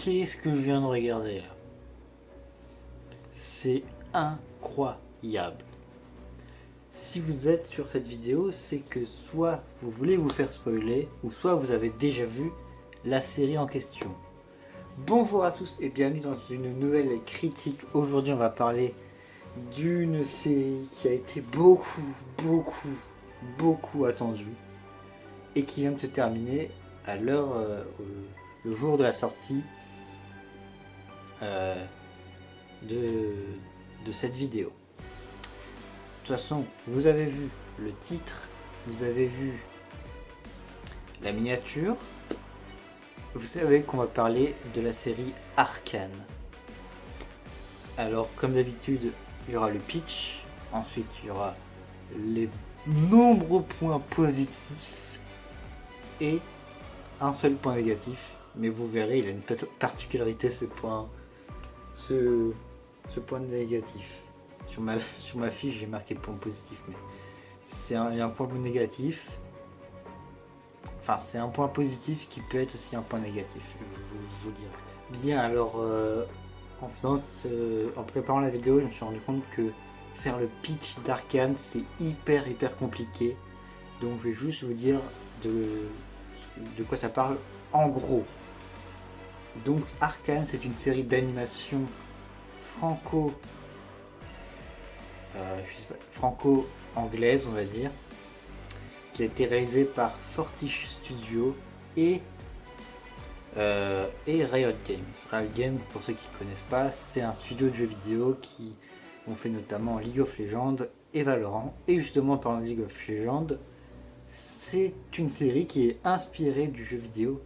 Qu'est-ce que je viens de regarder là? C'est incroyable. Si vous êtes sur cette vidéo, c'est que soit vous voulez vous faire spoiler, ou soit vous avez déjà vu la série en question. Bonjour à tous et bienvenue dans une nouvelle critique. Aujourd'hui on va parler d'une série qui a été beaucoup attendue et qui vient de se terminer à l'heure, le jour de la sortie de cette vidéo. De toute façon, vous avez vu le titre, vous avez vu la miniature, vous savez qu'on va parler de la série Arcane. Alors, comme d'habitude, il y aura le pitch, ensuite il y aura les nombreux points positifs et un seul point négatif. Mais vous verrez, il a une particularité ce point négatif. Sur ma fiche, j'ai marqué point positif, mais il y a un point négatif. Enfin, c'est un point positif qui peut être aussi un point négatif, je vous dirai. Bien, alors, en préparant la vidéo, je me suis rendu compte que faire le pitch d'Arcane, c'est hyper compliqué. Donc, je vais juste vous dire de quoi ça parle en gros. Donc, Arcane, c'est une série d'animation franco-anglaise, on va dire, qui a été réalisée par Fortiche Studio et Riot Games. Riot Games, pour ceux qui ne connaissent pas, c'est un studio de jeux vidéo qui ont fait notamment League of Legends et Valorant. Et justement, en parlant de League of Legends, c'est une série qui est inspirée du jeu vidéo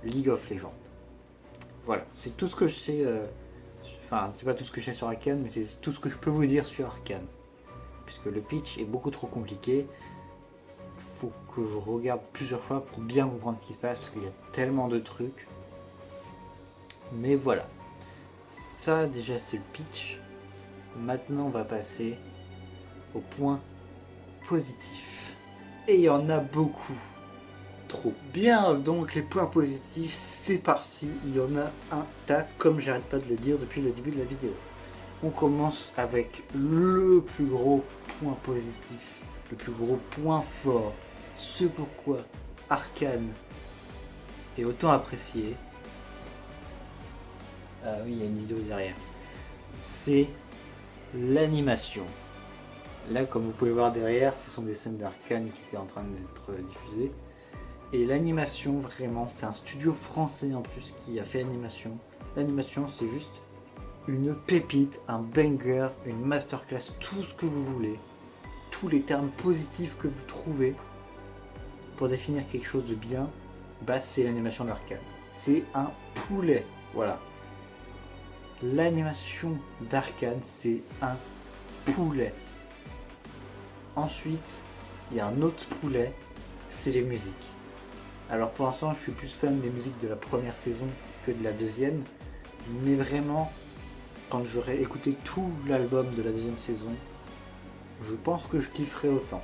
League of Legends. Voilà, c'est tout ce que je sais. Enfin, c'est pas tout ce que je sais sur Arcane, mais c'est tout ce que je peux vous dire sur Arcane. Puisque le pitch est beaucoup trop compliqué. Faut que je regarde plusieurs fois pour bien comprendre ce qui se passe, parce qu'il y a tellement de trucs. Mais voilà. Ça, déjà, c'est le pitch. Maintenant, on va passer au point positif. Et il y en a beaucoup. Trop. Bien, donc les points positifs, c'est parti. Il y en a un tas, comme j'arrête pas de le dire depuis le début de la vidéo. On commence avec le plus gros point positif, le plus gros point fort, ce pourquoi Arcane est autant apprécié. Ah oui, il y a une vidéo derrière. C'est l'animation. Là, comme vous pouvez voir derrière, ce sont des scènes d'Arcane qui étaient en train d'être diffusées. Et l'animation, vraiment, c'est un studio français en plus qui a fait l'animation. L'animation, c'est juste une pépite, un banger, une masterclass, tout ce que vous voulez. Tous les termes positifs que vous trouvez pour définir quelque chose de bien, bah c'est l'animation d'Arcane. C'est un poulet, voilà. L'animation d'Arcane, c'est un poulet. Ensuite, il y a un autre poulet, c'est les musiques. Alors pour l'instant, je suis plus fan des musiques de la première saison que de la deuxième, mais vraiment, quand j'aurai écouté tout l'album de la deuxième saison, je pense que je kifferai autant.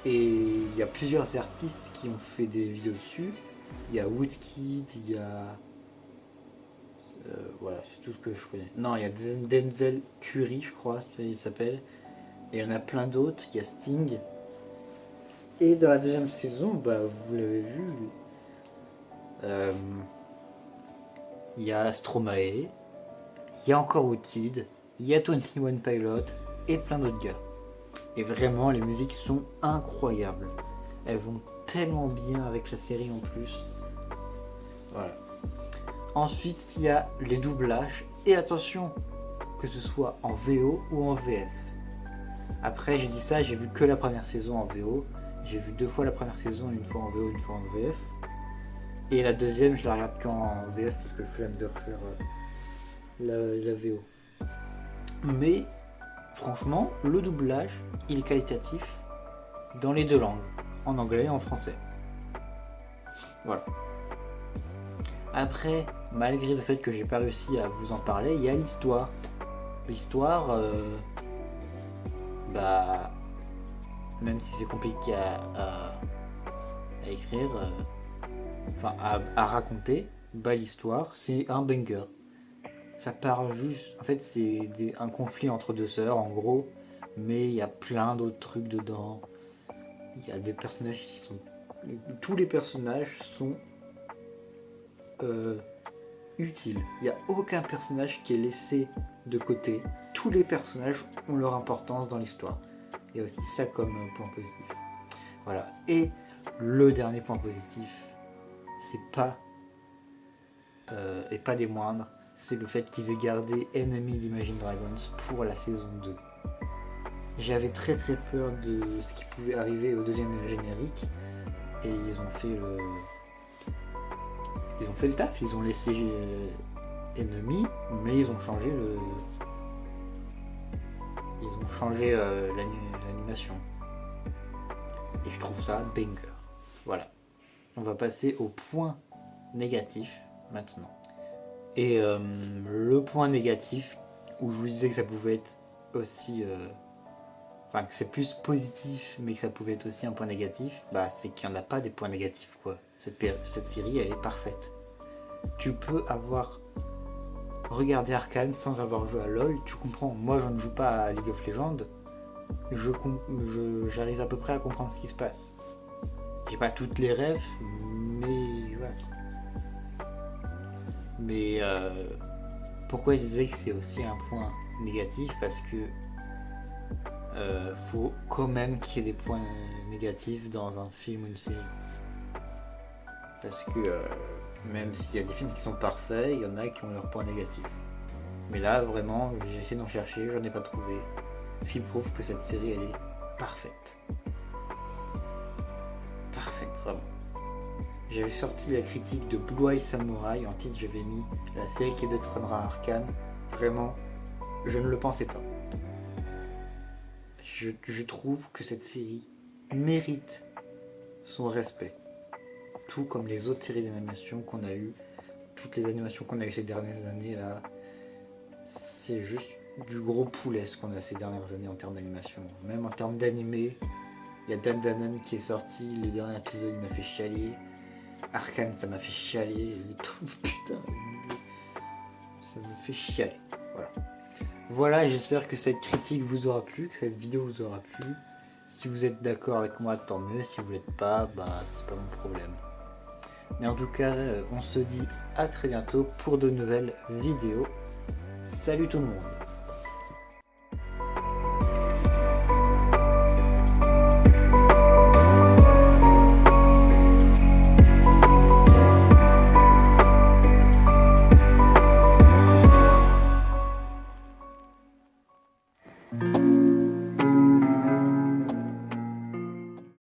Et il y a plusieurs artistes qui ont fait des vidéos dessus. Il y a Woodkid, il y a... voilà, c'est tout ce que je connais. Non, il y a Denzel Curry, je crois, il s'appelle. Et il y en a plein d'autres, il y a Sting. Et dans la deuxième saison, bah, vous l'avez vu, il y a Stromae, il y a encore Woodkid, il y a 21 Pilot et plein d'autres gars. Et vraiment, les musiques sont incroyables. Elles vont tellement bien avec la série en plus. Voilà. Ensuite, il y a les doublages. Et attention, que ce soit en VO ou en VF. Après, j'ai dit ça, j'ai vu que la première saison en VO. J'ai vu 2 fois la première saison, une fois en VO, une fois en VF. Et la deuxième, je la regarde qu'en VF parce que flemme de refaire la VO. Mais franchement, le doublage, il est qualitatif dans les deux langues, en anglais et en français. Voilà. Après, malgré le fait que j'ai pas réussi à vous en parler, il y a l'histoire. L'histoire, même si c'est compliqué à écrire, enfin à raconter, belle histoire, c'est un banger. Ça part juste, en fait c'est un conflit entre deux sœurs en gros, mais il y a plein d'autres trucs dedans. Il y a des personnages qui sont, tous les personnages sont utiles. Il n'y a aucun personnage qui est laissé de côté. Tous les personnages ont leur importance dans l'histoire. Il y a aussi ça comme point positif. Voilà. Et le dernier point positif, c'est pas et pas des moindres, c'est le fait qu'ils aient gardé Enemy d'Imagine Dragons pour la saison 2. J'avais très peur de ce qui pouvait arriver au deuxième générique et ils ont fait le taf, ils ont laissé Enemy, mais ils ont changé l'animation. Et je trouve ça banger. Voilà. On va passer au point négatif maintenant. Et le point négatif, où je vous disais que ça pouvait être aussi... Enfin, que c'est plus positif, mais que ça pouvait être aussi un point négatif, bah c'est qu'il n'y en a pas des points négatifs, quoi. Cette série, elle est parfaite. Tu peux avoir regardé Arcane sans avoir joué à LoL, tu comprends. Moi, je ne joue pas à League of Legends, j'arrive à peu près à comprendre ce qui se passe. J'ai pas toutes les refs, mais voilà. Mais pourquoi je disais que c'est aussi un point négatif, parce que faut quand même qu'il y ait des points négatifs dans un film ou une série. Parce que même s'il y a des films qui sont parfaits, il y en a qui ont leurs points négatifs. Mais là, vraiment, j'ai essayé d'en chercher, j'en ai pas trouvé. Ce qui prouve que cette série, elle est parfaite. Parfaite, vraiment. J'avais sorti la critique de Blue Eye Samurai, en titre j'avais mis la série qui détrônera Arcane. Vraiment, je ne le pensais pas. Je trouve que cette série mérite son respect. Tout comme les autres séries d'animation qu'on a eues, toutes les animations qu'on a eues ces dernières années là, c'est juste du gros poulet ce qu'on a ces dernières années en termes d'animation. Même en termes d'animé, il y a Dan Danon qui est sorti, le dernier épisode il m'a fait chialer. Arcane ça m'a fait chialer, putain, ça me fait chialer. Voilà, j'espère que cette critique vous aura plu, que cette vidéo vous aura plu. Si vous êtes d'accord avec moi, tant mieux. Si vous l'êtes pas, bah c'est pas mon problème. Mais en tout cas, on se dit à très bientôt pour de nouvelles vidéos. Salut tout le monde!